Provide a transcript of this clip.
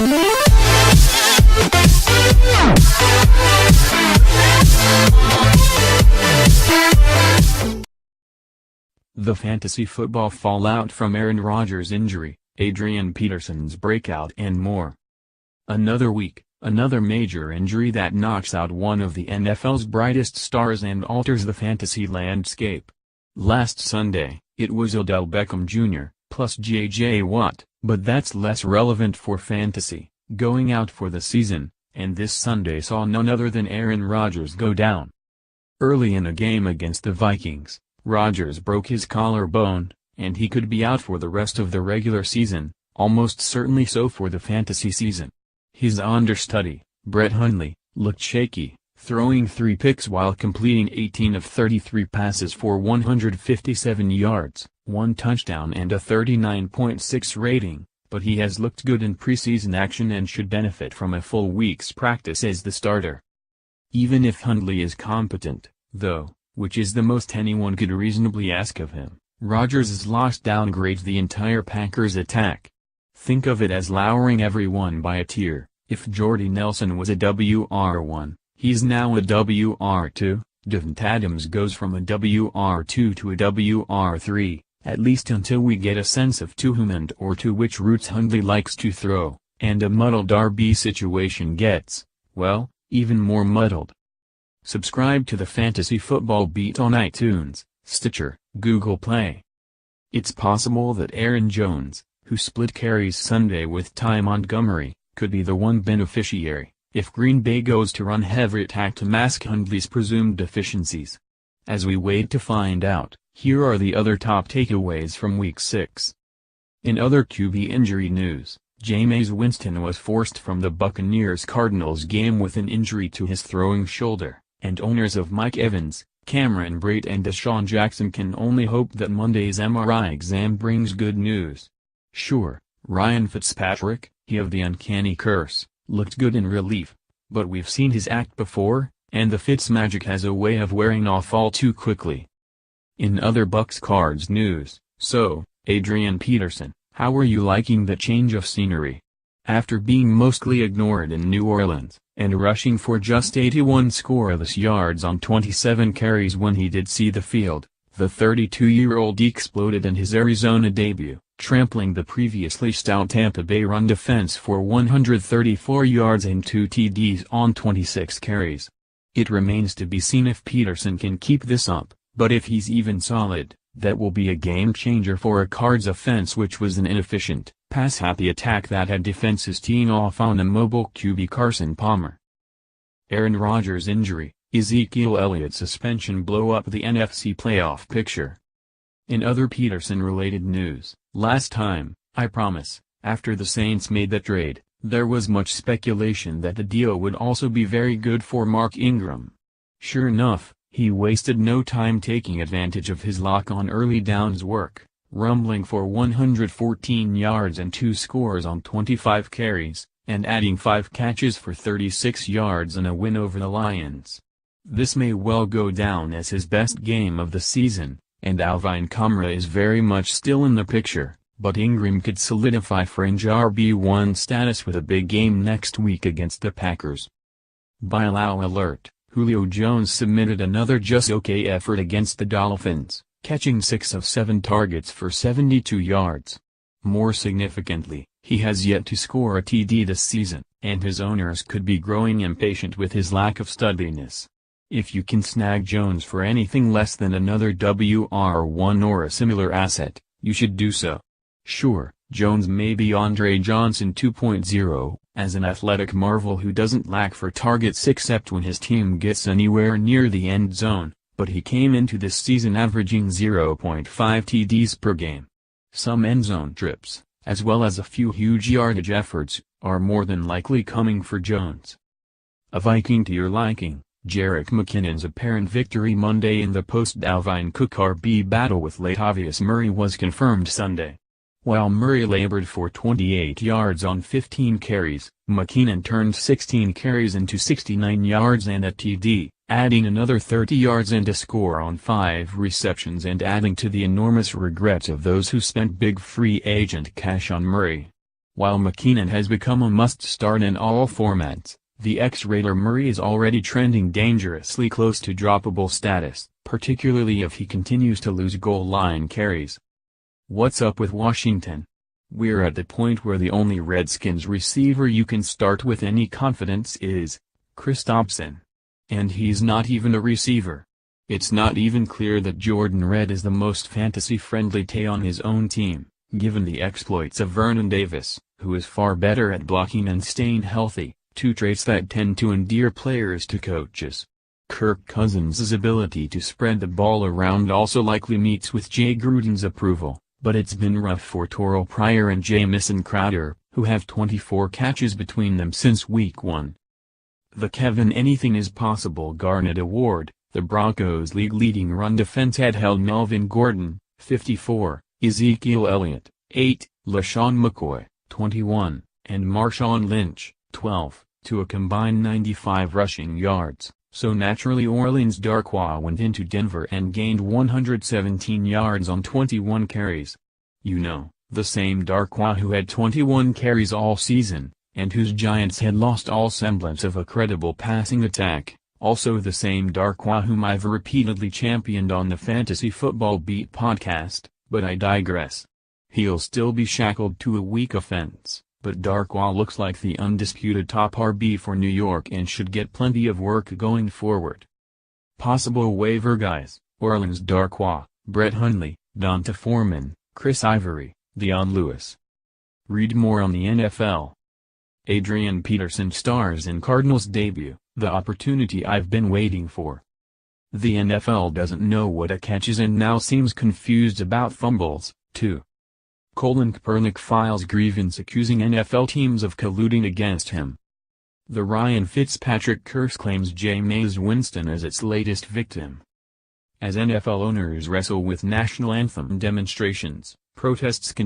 The fantasy football fallout from Aaron Rodgers' injury, Adrian Peterson's breakout and more. Another week, another major injury that knocks out one of the NFL's brightest stars and alters the fantasy landscape. Last Sunday, it was Odell Beckham Jr., plus J.J. Watt, but that's less relevant for fantasy, going out for the season, and this Sunday saw none other than Aaron Rodgers go down. Early in a game against the Vikings, Rodgers broke his collarbone, and he could be out for the rest of the regular season, almost certainly so for the fantasy season. His understudy, Hundley, looked shaky, throwing 3 picks while completing 18 of 33 passes for 157 yards, 1 touchdown and a 39.6 rating, but he has looked good in preseason action and should benefit from a full week's practice as the starter. Even if Hundley is competent, though, which is the most anyone could reasonably ask of him, Rodgers' loss downgrades the entire Packers attack. Think of it as lowering everyone by a tier. If Jordy Nelson was a WR1, he's now a WR2, Davante Adams goes from a WR2 to a WR3, at least until we get a sense of to whom and or to which routes Hundley likes to throw, and a muddled RB situation gets, well, even more muddled. Subscribe to the Fantasy Football Beat on iTunes, Stitcher, Google Play. It's possible that Aaron Jones, who split carries Sunday with Ty Montgomery, could be the one beneficiary, if Green Bay goes to run heavy attack to mask Hundley's presumed deficiencies. As we wait to find out, here are the other top takeaways from Week 6. In other QB injury news, Jameis Winston was forced from the Buccaneers-Cardinals game with an injury to his throwing shoulder, and owners of Mike Evans, Cameron Brate and Deshaun Jackson can only hope that Monday's MRI exam brings good news. Sure, Ryan Fitzpatrick, he of the uncanny curse, looked good in relief, but we've seen his act before, and the Fitz magic has a way of wearing off all too quickly. In other Bucs Cards news, so, Adrian Peterson, how are you liking the change of scenery? After being mostly ignored in New Orleans, and rushing for just 81 scoreless yards on 27 carries when he did see the field, the 32-year-old exploded in his Arizona debut, trampling the previously stout Tampa Bay run defense for 134 yards and 2 TDs on 26 carries. It remains to be seen if Peterson can keep this up, but if he's even solid, that will be a game-changer for a Cards offense which was an inefficient, pass-happy attack that had defenses teeing off on a mobile QB Carson Palmer. Aaron Rodgers' injury, Ezekiel Elliott's suspension blow up the NFC playoff picture. In other Peterson-related news, last time, I promise, after the Saints made the trade, there was much speculation that the deal would also be very good for Mark Ingram. Sure enough, he wasted no time taking advantage of his lock-on early downs work, rumbling for 114 yards and 2 scores on 25 carries, and adding 5 catches for 36 yards in a win over the Lions. This may well go down as his best game of the season, and Alvin Kamara is very much still in the picture, but Ingram could solidify fringe RB1 status with a big game next week against the Packers. Bailout alert, Julio Jones submitted another just okay effort against the Dolphins, catching 6 of 7 targets for 72 yards. More significantly, he has yet to score a TD this season, and his owners could be growing impatient with his lack of studiness. If you can snag Jones for anything less than another WR1 or a similar asset, you should do so. Sure, Jones may be Andre Johnson 2.0, as an athletic marvel who doesn't lack for targets except when his team gets anywhere near the end zone, but he came into this season averaging 0.5 TDs per game. Some end-zone trips, as well as a few huge yardage efforts, are more than likely coming for Jones. A Viking to your liking, Jerick McKinnon's apparent victory Monday in the post-Dalvin Cook RB battle with Latavius Murray was confirmed Sunday. While Murray labored for 28 yards on 15 carries, McKinnon turned 16 carries into 69 yards and a TD, adding another 30 yards and a score on 5 receptions and adding to the enormous regrets of those who spent big free agent cash on Murray. While McKinnon has become a must-start in all formats, the ex-Raider Murray is already trending dangerously close to droppable status, particularly if he continues to lose goal line carries. What's up with Washington? We're at the point where the only Redskins receiver you can start with any confidence is Chris Dobson. And he's not even a receiver. It's not even clear that Jordan Reed is the most fantasy-friendly Tay on his own team, given the exploits of Vernon Davis, who is far better at blocking and staying healthy, two traits that tend to endear players to coaches. Kirk Cousins' ability to spread the ball around also likely meets with Jay Gruden's approval, but it's been rough for Terrell Pryor and Jamison Crowder, who have 24 catches between them since Week 1. The Kevin Anything is Possible Garnet Award, the Broncos' league-leading run defense had held Melvin Gordon, 54, Ezekiel Elliott, 8, LaShawn McCoy, 21, and Marshawn Lynch, 12, to a combined 95 rushing yards, so naturally Orleans Darkwa went into Denver and gained 117 yards on 21 carries. You know, the same Darkwa who had 21 carries all season, and whose Giants had lost all semblance of a credible passing attack, also the same Darkwa whom I've repeatedly championed on the Fantasy Football Beat podcast, but I digress. He'll still be shackled to a weak offense, but Darkwa looks like the undisputed top RB for New York and should get plenty of work going forward. Possible waiver guys: Orleans Darkwa, Brett Hundley, Donta Foreman, Chris Ivory, Dion Lewis. Read more on the NFL. Adrian Peterson stars in Cardinals debut, the opportunity I've been waiting for. The NFL doesn't know what a catch is and now seems confused about fumbles, too. Colin Kaepernick files grievance accusing NFL teams of colluding against him. The Ryan Fitzpatrick curse claims Jameis Winston as its latest victim. As NFL owners wrestle with national anthem demonstrations, protests continue.